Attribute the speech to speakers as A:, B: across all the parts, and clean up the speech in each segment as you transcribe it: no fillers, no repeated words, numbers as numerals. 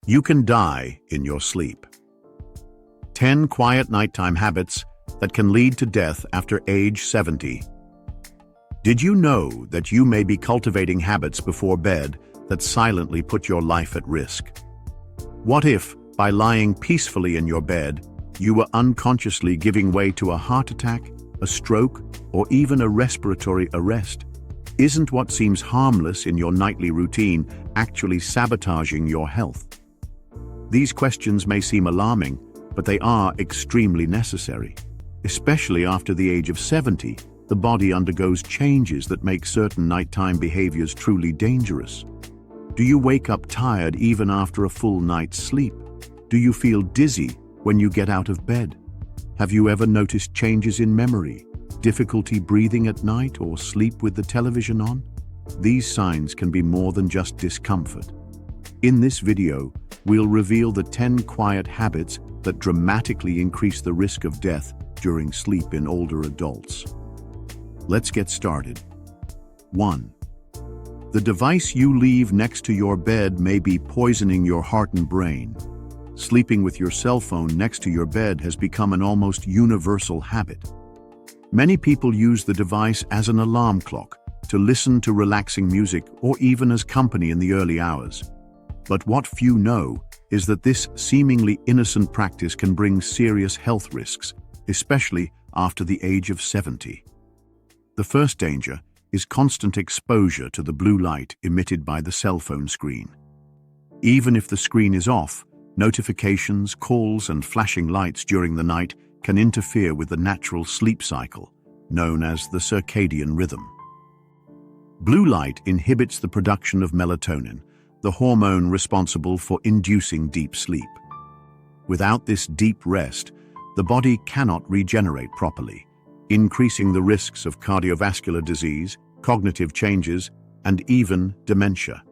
A: You can die in your sleep. 10 quiet nighttime habits that can lead to death after age 70. Did you know that you may be cultivating habits before bed that silently put your life at risk? What if, by lying peacefully in your bed, you were unconsciously giving way to a heart attack, a stroke, or even a respiratory arrest? Isn't what seems harmless in your nightly routine actually sabotaging your health? These questions may seem alarming, but they are extremely necessary. Especially after the age of 70, the body undergoes changes that make certain nighttime behaviors truly dangerous. Do you wake up tired even after a full night's sleep? Do you feel dizzy when you get out of bed? Have you ever noticed changes in memory, difficulty breathing at night, or sleep with the television on? These signs can be more than just discomfort. In this video, we'll reveal the 10 quiet habits that dramatically increase the risk of death during sleep in older adults. Let's get started. 1. The device you leave next to your bed may be poisoning your heart and brain. Sleeping with your cell phone next to your bed has become an almost universal habit. Many people use the device as an alarm clock, to listen to relaxing music, or even as company in the early hours. But what few know is that this seemingly innocent practice can bring serious health risks, especially after the age of 70. The first danger is constant exposure to the blue light emitted by the cell phone screen. Even if the screen is off, notifications, calls, and flashing lights during the night can interfere with the natural sleep cycle, known as the circadian rhythm. Blue light inhibits the production of melatonin, the hormone responsible for inducing deep sleep. Without this deep rest, the body cannot regenerate properly, increasing the risks of cardiovascular disease, cognitive changes, and even dementia.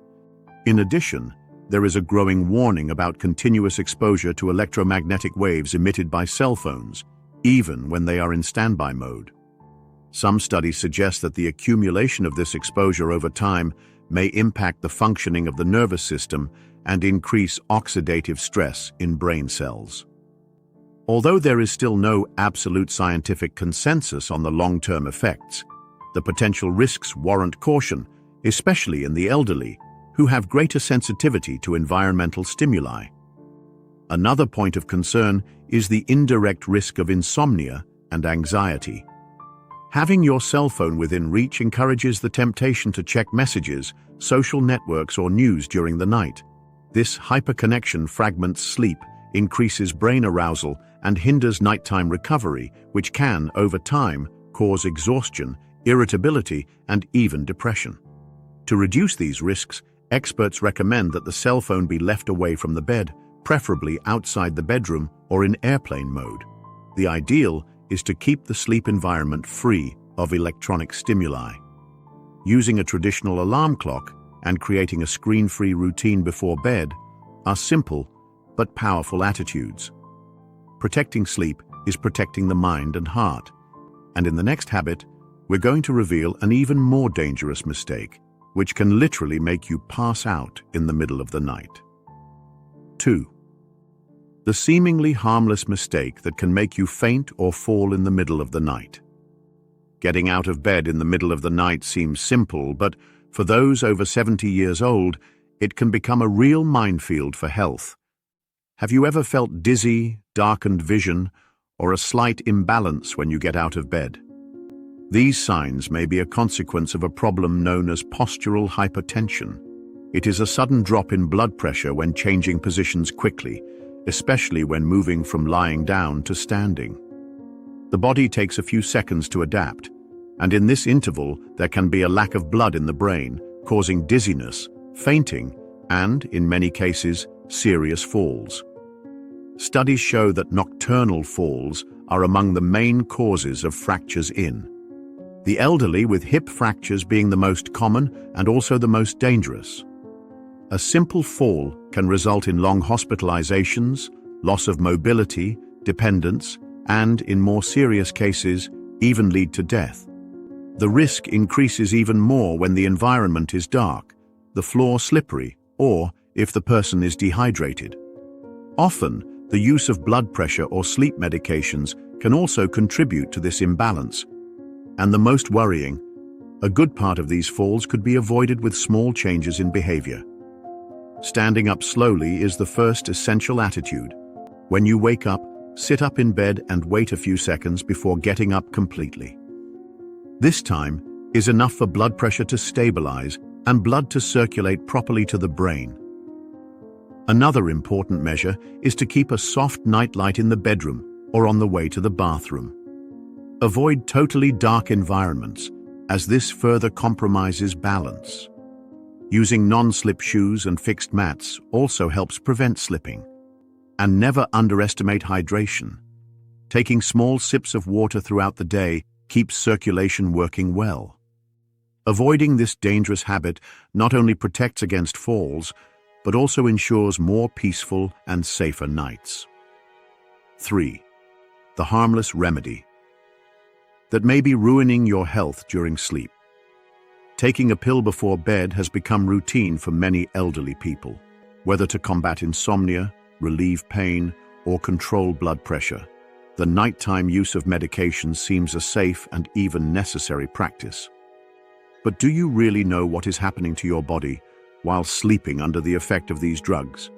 A: In addition, there is a growing warning about continuous exposure to electromagnetic waves emitted by cell phones, even when they are in standby mode. Some studies suggest that the accumulation of this exposure over time may impact the functioning of the nervous system and increase oxidative stress in brain cells. Although there is still no absolute scientific consensus on the long-term effects, the potential risks warrant caution, especially in the elderly, who have greater sensitivity to environmental stimuli. Another point of concern is the indirect risk of insomnia and anxiety. Having your cell phone within reach encourages the temptation to check messages, social networks, or news during the night. This hyperconnection fragments sleep, increases brain arousal, and hinders nighttime recovery, which can, over time, cause exhaustion, irritability, and even depression. To reduce these risks, experts recommend that the cell phone be left away from the bed, preferably outside the bedroom or in airplane mode. The ideal is to keep the sleep environment free of electronic stimuli. Using a traditional alarm clock and creating a screen-free routine before bed are simple but powerful attitudes. Protecting sleep is protecting the mind and heart. And in the next habit, we're going to reveal an even more dangerous mistake, which can literally make you pass out in the middle of the night. 2. The seemingly harmless mistake that can make you faint or fall in the middle of the night. Getting out of bed in the middle of the night seems simple, but for those over 70 years old, it can become a real minefield for health. Have you ever felt dizzy, darkened vision, or a slight imbalance when you get out of bed? These signs may be a consequence of a problem known as postural hypertension. It is a sudden drop in blood pressure when changing positions quickly, especially when moving from lying down to standing. The body takes a few seconds to adapt, and in this interval there can be a lack of blood in the brain, causing dizziness, fainting, and, in many cases, serious falls. Studies show that nocturnal falls are among the main causes of fractures in the elderly, with hip fractures being the most common and also the most dangerous. A simple fall can result in long hospitalizations, loss of mobility, dependence, and, in more serious cases, even lead to death. The risk increases even more when the environment is dark, the floor slippery, or, if the person is dehydrated. Often, the use of blood pressure or sleep medications can also contribute to this imbalance. And the most worrying, a good part of these falls could be avoided with small changes in behavior. Standing up slowly is the first essential attitude. When you wake up, sit up in bed and wait a few seconds before getting up completely. This time is enough for blood pressure to stabilize and blood to circulate properly to the brain. Another important measure is to keep a soft nightlight in the bedroom or on the way to the bathroom. Avoid totally dark environments, as this further compromises balance. Using non-slip shoes and fixed mats also helps prevent slipping. And never underestimate hydration. Taking small sips of water throughout the day keeps circulation working well. Avoiding this dangerous habit not only protects against falls, but also ensures more peaceful and safer nights. 3. The harmless remedy that may be ruining your health during sleep. Taking a pill before bed has become routine for many elderly people, whether to combat insomnia, relieve pain, or control blood pressure. The nighttime use of medications seems a safe and even necessary practice. But do you really know what is happening to your body while sleeping under the effect of these drugs?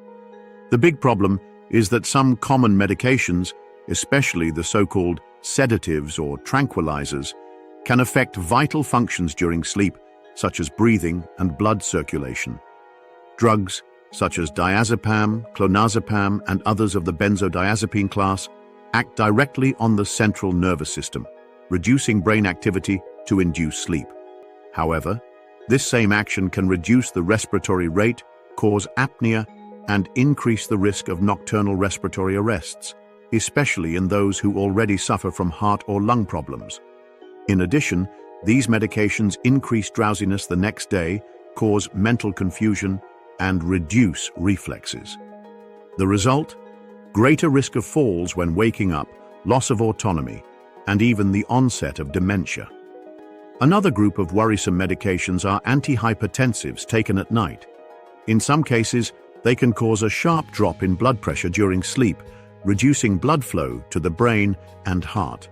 A: The big problem is that some common medications, especially the so-called sedatives or tranquilizers, can affect vital functions during sleep, such as breathing and blood circulation. Drugs such as diazepam, clonazepam, and others of the benzodiazepine class act directly on the central nervous system, reducing brain activity to induce sleep. However, this same action can reduce the respiratory rate, cause apnea, and increase the risk of nocturnal respiratory arrests, especially in those who already suffer from heart or lung problems. In addition, these medications increase drowsiness the next day, cause mental confusion, and reduce reflexes. The result? Greater risk of falls when waking up, loss of autonomy, and even the onset of dementia. Another group of worrisome medications are antihypertensives taken at night. In some cases, they can cause a sharp drop in blood pressure during sleep, reducing blood flow to the brain and heart.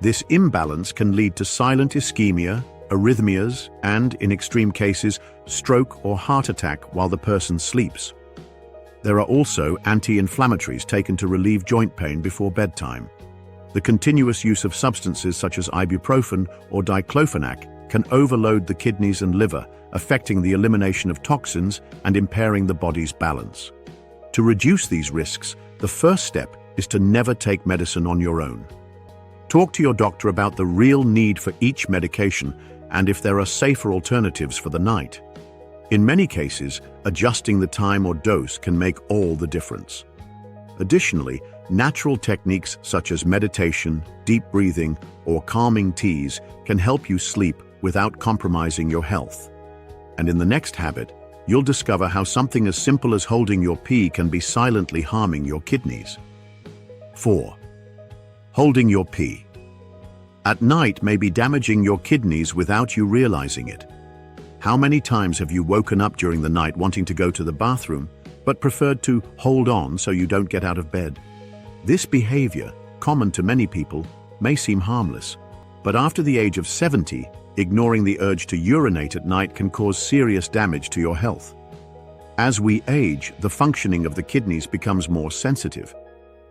A: This imbalance can lead to silent ischemia, arrhythmias, and, in extreme cases, stroke or heart attack while the person sleeps. There are also anti-inflammatories taken to relieve joint pain before bedtime. The continuous use of substances such as ibuprofen or diclofenac can overload the kidneys and liver, affecting the elimination of toxins and impairing the body's balance. To reduce these risks, the first step is to never take medicine on your own. Talk to your doctor about the real need for each medication and if there are safer alternatives for the night. In many cases, adjusting the time or dose can make all the difference. Additionally, natural techniques such as meditation, deep breathing, or calming teas can help you sleep without compromising your health. And in the next habit, you'll discover how something as simple as holding your pee can be silently harming your kidneys. 4. Holding your pee. At night may be damaging your kidneys without you realizing it. How many times have you woken up during the night wanting to go to the bathroom, but preferred to hold on so you don't get out of bed? This behavior, common to many people, may seem harmless, but after the age of 70, ignoring the urge to urinate at night can cause serious damage to your health. As we age, the functioning of the kidneys becomes more sensitive.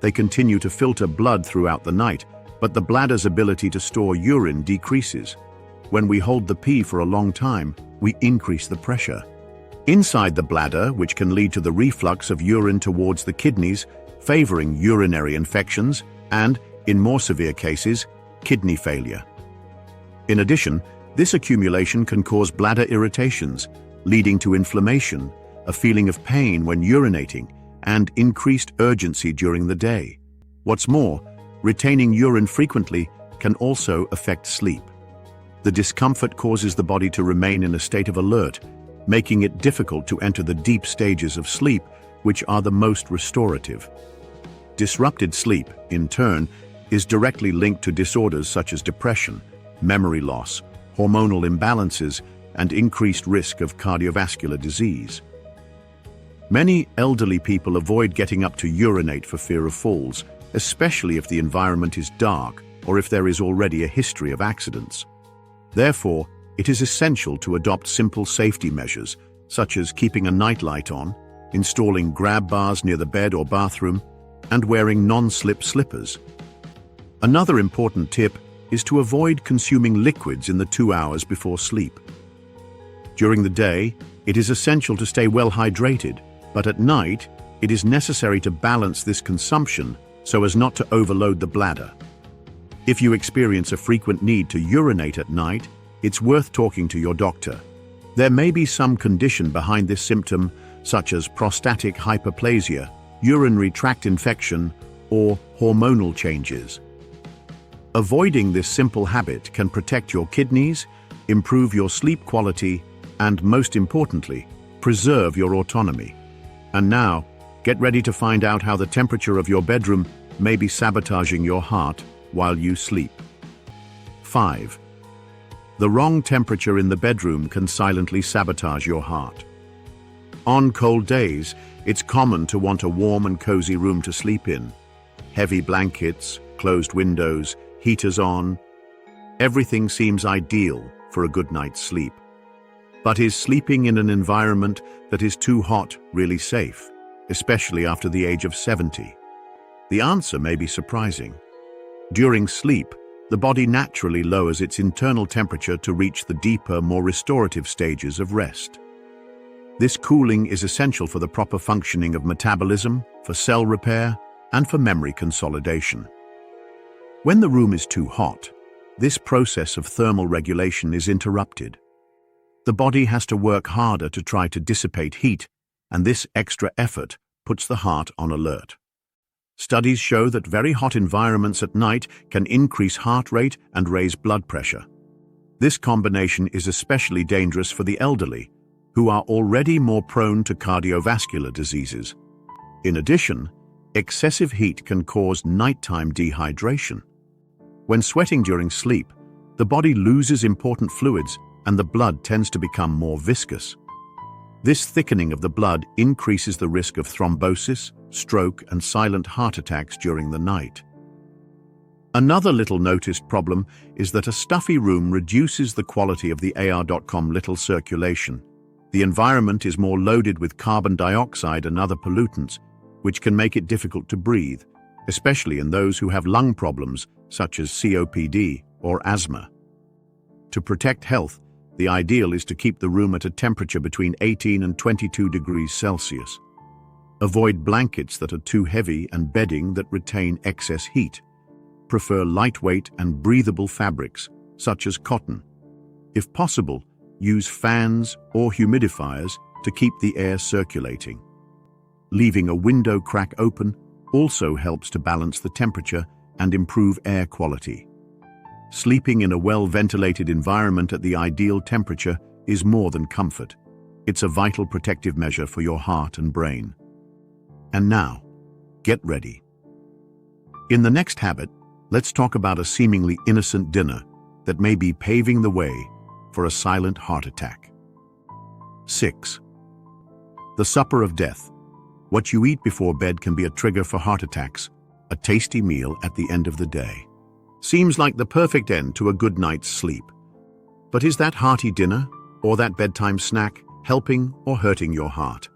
A: They continue to filter blood throughout the night, but the bladder's ability to store urine decreases. When we hold the pee for a long time, we increase the pressure inside the bladder, which can lead to the reflux of urine towards the kidneys, favoring urinary infections and, in more severe cases, kidney failure. In addition, this accumulation can cause bladder irritations, leading to inflammation, a feeling of pain when urinating, and increased urgency during the day. What's more, retaining urine frequently can also affect sleep. The discomfort causes the body to remain in a state of alert, making it difficult to enter the deep stages of sleep, which are the most restorative. Disrupted sleep, in turn, is directly linked to disorders such as depression, memory loss, hormonal imbalances, and increased risk of cardiovascular disease. Many elderly people avoid getting up to urinate for fear of falls, especially if the environment is dark or if there is already a history of accidents. Therefore, it is essential to adopt simple safety measures, such as keeping a nightlight on, installing grab bars near the bed or bathroom, and wearing non-slip slippers. Another important tip is to avoid consuming liquids in the 2 hours before sleep. During the day, it is essential to stay well hydrated, but at night, it is necessary to balance this consumption so as not to overload the bladder. If you experience a frequent need to urinate at night, it's worth talking to your doctor. There may be some condition behind this symptom, such as prostatic hyperplasia, urinary tract infection, or hormonal changes. Avoiding this simple habit can protect your kidneys, improve your sleep quality, and most importantly, preserve your autonomy. And now, get ready to find out how the temperature of your bedroom may be sabotaging your heart while you sleep. 5. The wrong temperature in the bedroom can silently sabotage your heart. On cold days, it's common to want a warm and cozy room to sleep in. Heavy blankets, closed windows, heaters on. Everything seems ideal for a good night's sleep. But is sleeping in an environment that is too hot really safe, especially after the age of 70? The answer may be surprising. During sleep, the body naturally lowers its internal temperature to reach the deeper, more restorative stages of rest. This cooling is essential for the proper functioning of metabolism, for cell repair, and for memory consolidation. When the room is too hot, this process of thermal regulation is interrupted. The body has to work harder to try to dissipate heat, and this extra effort puts the heart on alert. Studies show that very hot environments at night can increase heart rate and raise blood pressure. This combination is especially dangerous for the elderly, who are already more prone to cardiovascular diseases. In addition, excessive heat can cause nighttime dehydration. When sweating during sleep, the body loses important fluids and the blood tends to become more viscous. This thickening of the blood increases the risk of thrombosis, stroke, and silent heart attacks during the night. Another little noticed problem is that a stuffy room reduces the quality of the AR.com little circulation. The environment is more loaded with carbon dioxide and other pollutants, which can make it difficult to breathe, especially in those who have lung problems such as COPD or asthma. To protect health, the ideal is to keep the room at a temperature between 18 and 22 degrees Celsius. Avoid blankets that are too heavy and bedding that retain excess heat. Prefer lightweight and breathable fabrics, such as cotton. If possible, use fans or humidifiers to keep the air circulating. Leaving a window crack open also helps to balance the temperature and improve air quality. Sleeping in a well-ventilated environment at the ideal temperature is more than comfort. It's a vital protective measure for your heart and brain. And now, get ready. In the next habit, let's talk about a seemingly innocent dinner that may be paving the way for a silent heart attack. 6. The supper of death. What you eat before bed can be a trigger for heart attacks, a tasty meal at the end of the day. Seems like the perfect end to a good night's sleep. But is that hearty dinner or that bedtime snack helping or hurting your heart?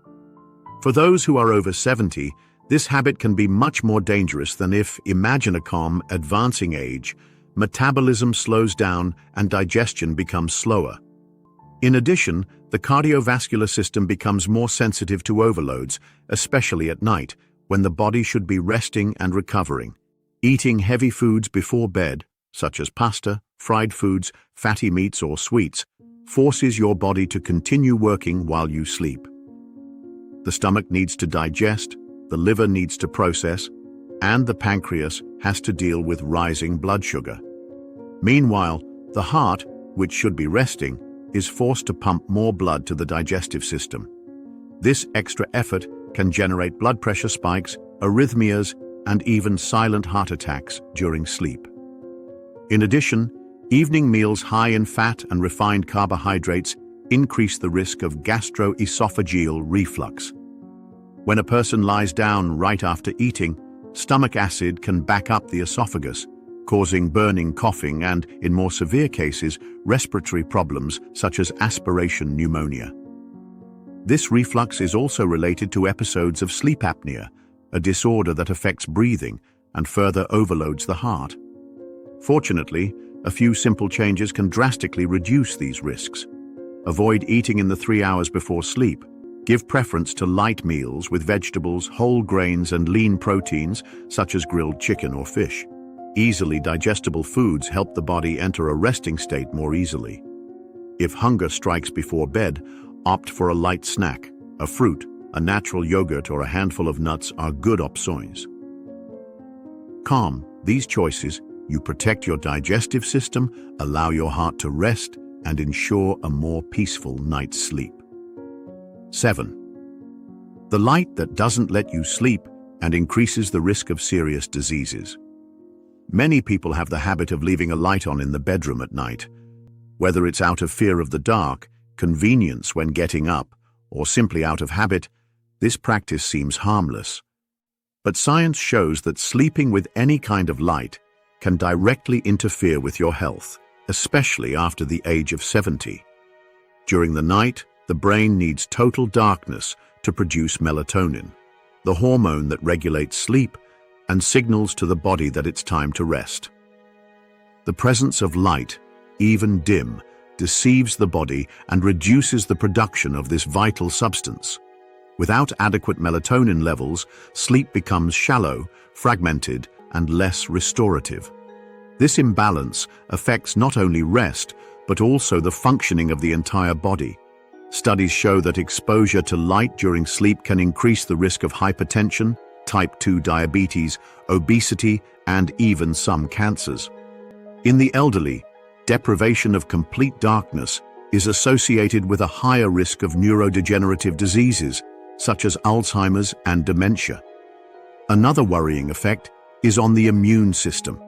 A: For those who are over 70, this habit can be much more dangerous than if, imagine a calm, advancing age, metabolism slows down and digestion becomes slower. In addition, the cardiovascular system becomes more sensitive to overloads, especially at night, when the body should be resting and recovering. Eating heavy foods before bed, such as pasta, fried foods, fatty meats, or sweets, forces your body to continue working while you sleep. The stomach needs to digest, the liver needs to process, and the pancreas has to deal with rising blood sugar. Meanwhile, the heart, which should be resting, is forced to pump more blood to the digestive system. This extra effort can generate blood pressure spikes, arrhythmias, and even silent heart attacks during sleep. In addition, evening meals high in fat and refined carbohydrates increase the risk of gastroesophageal reflux. When a person lies down right after eating, stomach acid can back up the esophagus, causing burning, coughing, and, in more severe cases, respiratory problems such as aspiration pneumonia. This reflux is also related to episodes of sleep apnea, a disorder that affects breathing and further overloads the heart. Fortunately, a few simple changes can drastically reduce these risks. Avoid eating in the 3 hours before sleep. Give preference to light meals with vegetables, whole grains, and lean proteins, such as grilled chicken or fish. Easily digestible foods help the body enter a resting state more easily. If hunger strikes before bed, opt for a light snack. A fruit, a natural yogurt, or a handful of nuts are good options. Calm these choices, you protect your digestive system, allow your heart to rest, and ensure a more peaceful night's sleep. 7. The light that doesn't let you sleep and increases the risk of serious diseases. Many people have the habit of leaving a light on in the bedroom at night. Whether it's out of fear of the dark, convenience when getting up, or simply out of habit, this practice seems harmless. But science shows that sleeping with any kind of light can directly interfere with your health, especially after the age of 70. During the night, the brain needs total darkness to produce melatonin, the hormone that regulates sleep and signals to the body that it's time to rest. The presence of light, even dim, deceives the body and reduces the production of this vital substance. Without adequate melatonin levels, sleep becomes shallow, fragmented, and less restorative. This imbalance affects not only rest, but also the functioning of the entire body. Studies show that exposure to light during sleep can increase the risk of hypertension, type 2 diabetes, obesity, and even some cancers. In the elderly, deprivation of complete darkness is associated with a higher risk of neurodegenerative diseases, such as Alzheimer's and dementia. Another worrying effect is on the immune system.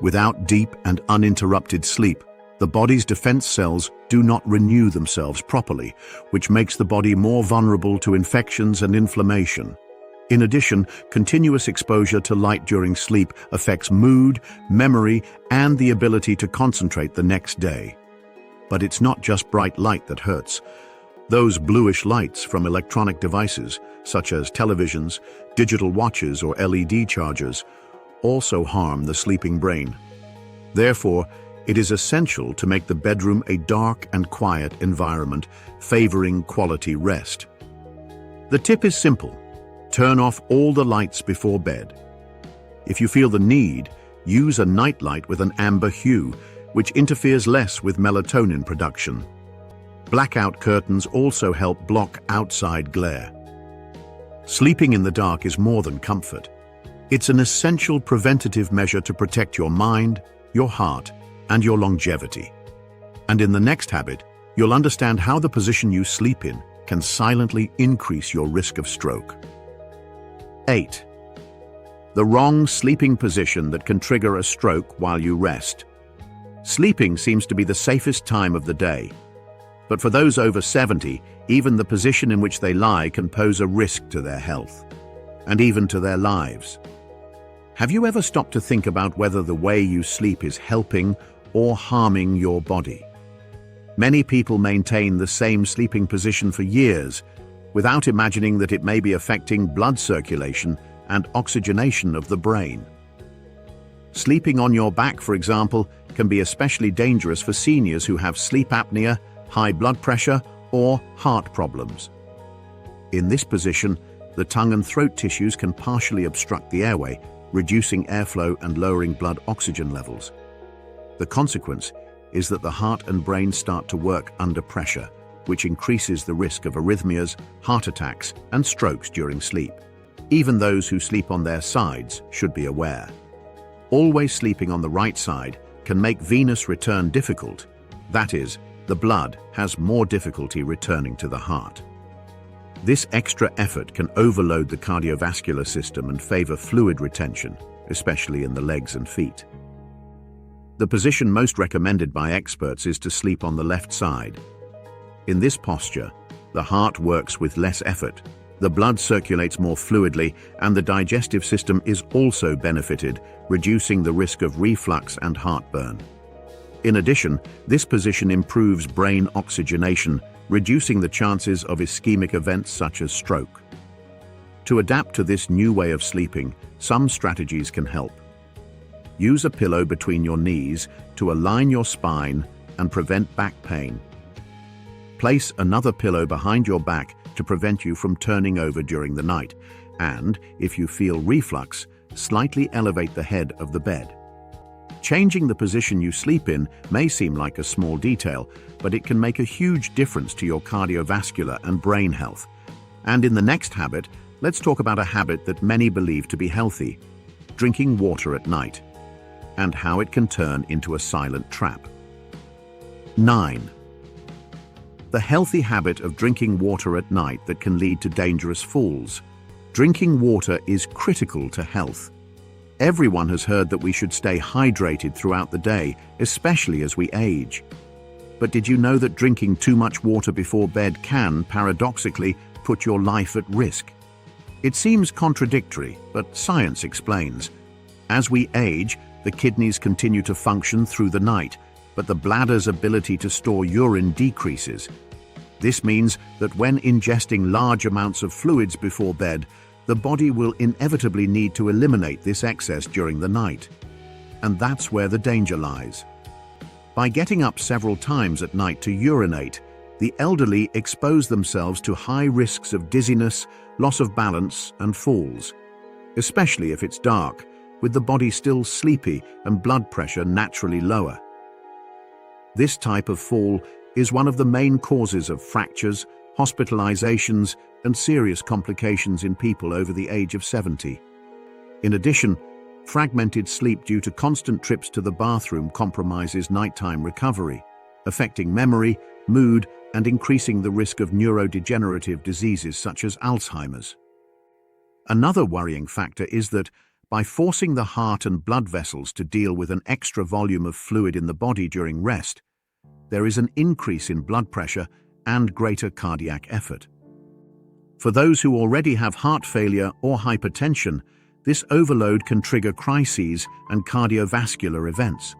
A: Without deep and uninterrupted sleep, the body's defense cells do not renew themselves properly, which makes the body more vulnerable to infections and inflammation. In addition, continuous exposure to light during sleep affects mood, memory, and the ability to concentrate the next day. But it's not just bright light that hurts. Those bluish lights from electronic devices, such as televisions, digital watches, or LED chargers, also harm the sleeping brain. Therefore, it is essential to make the bedroom a dark and quiet environment, favoring quality rest. The tip is simple. Turn off all the lights before bed. If you feel the need, use a nightlight with an amber hue, which interferes less with melatonin production. Blackout curtains also help block outside glare. Sleeping in the dark is more than comfort. It's an essential preventative measure to protect your mind, your heart, and your longevity. And in the next habit, you'll understand how the position you sleep in can silently increase your risk of stroke. 8. The wrong sleeping position that can trigger a stroke while you rest. Sleeping seems to be the safest time of the day. But for those over 70, even the position in which they lie can pose a risk to their health, and even to their lives. Have you ever stopped to think about whether the way you sleep is helping or harming your body? Many people maintain the same sleeping position for years, without imagining that it may be affecting blood circulation and oxygenation of the brain. Sleeping on your back, for example, can be especially dangerous for seniors who have sleep apnea, high blood pressure, or heart problems. In this position, the tongue and throat tissues can partially obstruct the airway, reducing airflow and lowering blood oxygen levels. The consequence is that the heart and brain start to work under pressure, which increases the risk of arrhythmias, heart attacks, and strokes during sleep. Even those who sleep on their sides should be aware. Always sleeping on the right side can make venous return difficult. That is, the blood has more difficulty returning to the heart. This extra effort can overload the cardiovascular system and favor fluid retention, especially in the legs and feet. The position most recommended by experts is to sleep on the left side. In this posture, the heart works with less effort, The blood circulates more fluidly, and the digestive system is also benefited, reducing the risk of reflux and heartburn. In addition, this position improves brain oxygenation, reducing the chances of ischemic events such as stroke. To adapt to this new way of sleeping, some strategies can help. Use a pillow between your knees to align your spine and prevent back pain. Place another pillow behind your back to prevent you from turning over during the night, and, if you feel reflux, slightly elevate the head of the bed. Changing the position you sleep in may seem like a small detail, but it can make a huge difference to your cardiovascular and brain health. And in the next habit, let's talk about a habit that many believe to be healthy: drinking water at night, and how it can turn into a silent trap. 9. The healthy habit of drinking water at night that can lead to dangerous falls. Drinking water is critical to health. Everyone has heard that we should stay hydrated throughout the day, especially as we age. But did you know that drinking too much water before bed can, paradoxically, put your life at risk? It seems contradictory, but science explains. As we age, the kidneys continue to function through the night, but the bladder's ability to store urine decreases. This means that when ingesting large amounts of fluids before bed, the body will inevitably need to eliminate this excess during the night. And that's where the danger lies. By getting up several times at night to urinate, the elderly expose themselves to high risks of dizziness, loss of balance, and falls, especially if it's dark, with the body still sleepy and blood pressure naturally lower. This type of fall is one of the main causes of fractures, hospitalizations, and serious complications in people over the age of 70. In addition, fragmented sleep due to constant trips to the bathroom compromises nighttime recovery, affecting memory, mood, and increasing the risk of neurodegenerative diseases such as Alzheimer's. Another worrying factor is that, by forcing the heart and blood vessels to deal with an extra volume of fluid in the body during rest, there is an increase in blood pressure and greater cardiac effort. For those who already have heart failure or hypertension, this overload can trigger crises and cardiovascular events.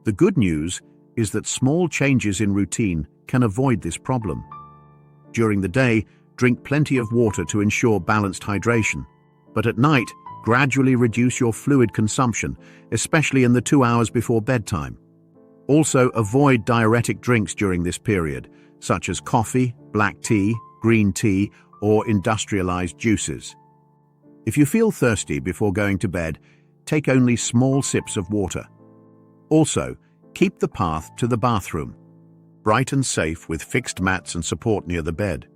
A: The good news is that small changes in routine can avoid this problem. During the day, drink plenty of water to ensure balanced hydration, but at night, gradually reduce your fluid consumption, especially in the 2 hours before bedtime. Also, avoid diuretic drinks during this period, such as coffee, black tea, green tea, or industrialized juices. If you feel thirsty before going to bed, take only small sips of water. Also, keep the path to the bathroom bright and safe with fixed mats and support near the bed.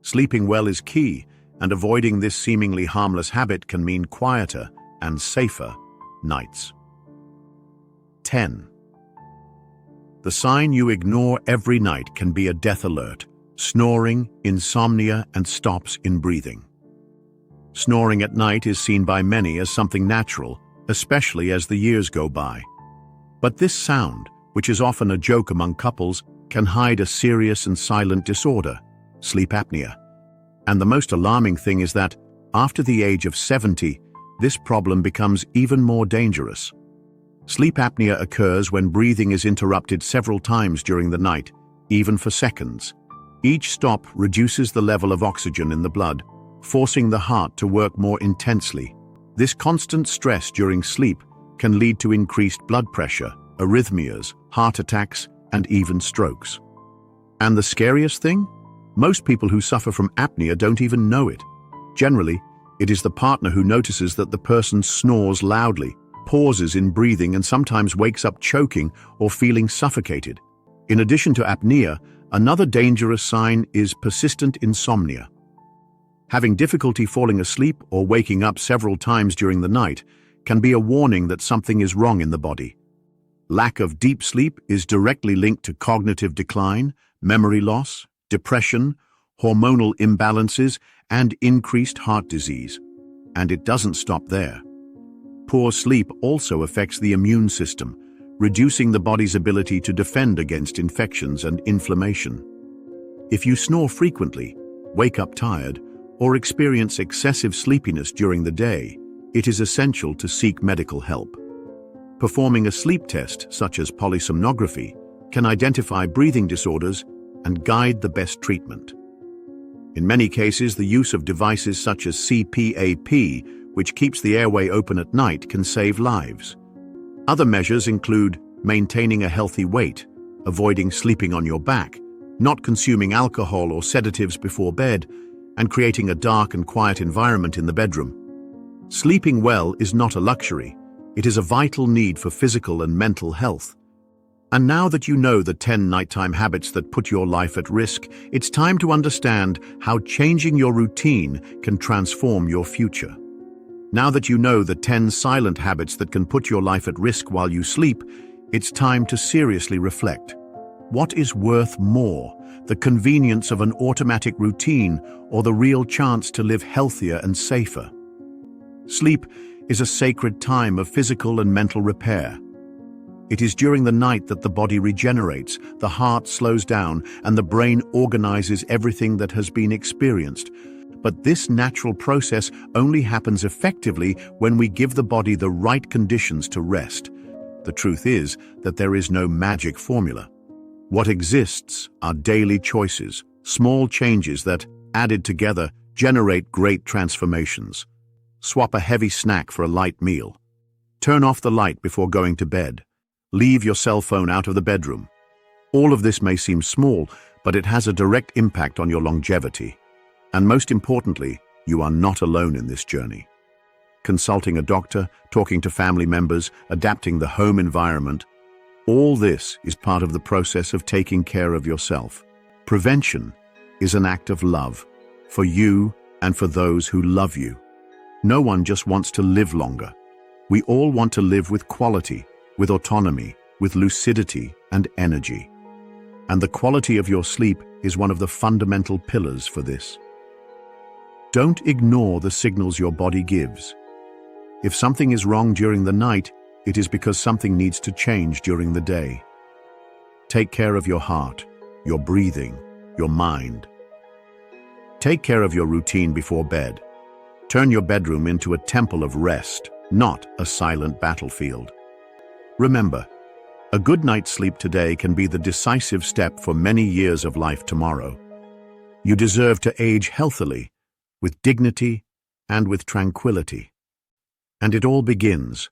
A: Sleeping well is key, and avoiding this seemingly harmless habit can mean quieter and safer nights. 10. The sign you ignore every night can be a death alert: snoring, insomnia, and stops in breathing. Snoring at night is seen by many as something natural, especially as the years go by. But this sound, which is often a joke among couples, can hide a serious and silent disorder: sleep apnea. And the most alarming thing is that, after the age of 70, this problem becomes even more dangerous. Sleep apnea occurs when breathing is interrupted several times during the night, even for seconds. Each stop reduces the level of oxygen in the blood, forcing the heart to work more intensely. This constant stress during sleep can lead to increased blood pressure, arrhythmias, heart attacks, and even strokes. And the scariest thing? Most people who suffer from apnea don't even know it. Generally, it is the partner who notices that the person snores loudly, pauses in breathing, and sometimes wakes up choking or feeling suffocated. In addition to apnea, another dangerous sign is persistent insomnia. Having difficulty falling asleep or waking up several times during the night can be a warning that something is wrong in the body. Lack of deep sleep is directly linked to cognitive decline, memory loss, depression, hormonal imbalances, and increased heart disease. And it doesn't stop there. Poor sleep also affects the immune system, reducing the body's ability to defend against infections and inflammation. If you snore frequently, wake up tired, or experience excessive sleepiness during the day, it is essential to seek medical help. Performing a sleep test, such as polysomnography, can identify breathing disorders and guide the best treatment. In many cases, the use of devices such as CPAP, which keeps the airway open at night, can save lives. Other measures include maintaining a healthy weight, avoiding sleeping on your back, not consuming alcohol or sedatives before bed, and creating a dark and quiet environment in the bedroom. Sleeping well is not a luxury. It is a vital need for physical and mental health. And now that you know the 10 nighttime habits that put your life at risk, it's time to understand how changing your routine can transform your future. Now that you know the 10 silent habits that can put your life at risk while you sleep, it's time to seriously reflect. What is worth more, the convenience of an automatic routine or the real chance to live healthier and safer? Sleep is a sacred time of physical and mental repair. It is during the night that the body regenerates, the heart slows down, and the brain organizes everything that has been experienced. But this natural process only happens effectively when we give the body the right conditions to rest. The truth is that there is no magic formula. What exists are daily choices, small changes that, added together, generate great transformations. Swap a heavy snack for a light meal. Turn off the light before going to bed. Leave your cell phone out of the bedroom. All of this may seem small, but it has a direct impact on your longevity. And most importantly, you are not alone in this journey. Consulting a doctor, talking to family members, adapting the home environment, all this is part of the process of taking care of yourself. Prevention is an act of love for you and for those who love you. No one just wants to live longer. We all want to live with quality, with autonomy, with lucidity and energy. And the quality of your sleep is one of the fundamental pillars for this. Don't ignore the signals your body gives. If something is wrong during the night, it is because something needs to change during the day. Take care of your heart, your breathing, your mind. Take care of your routine before bed. Turn your bedroom into a temple of rest, not a silent battlefield. Remember, a good night's sleep today can be the decisive step for many years of life tomorrow. You deserve to age healthily, with dignity and with tranquility. And it all begins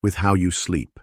A: with how you sleep.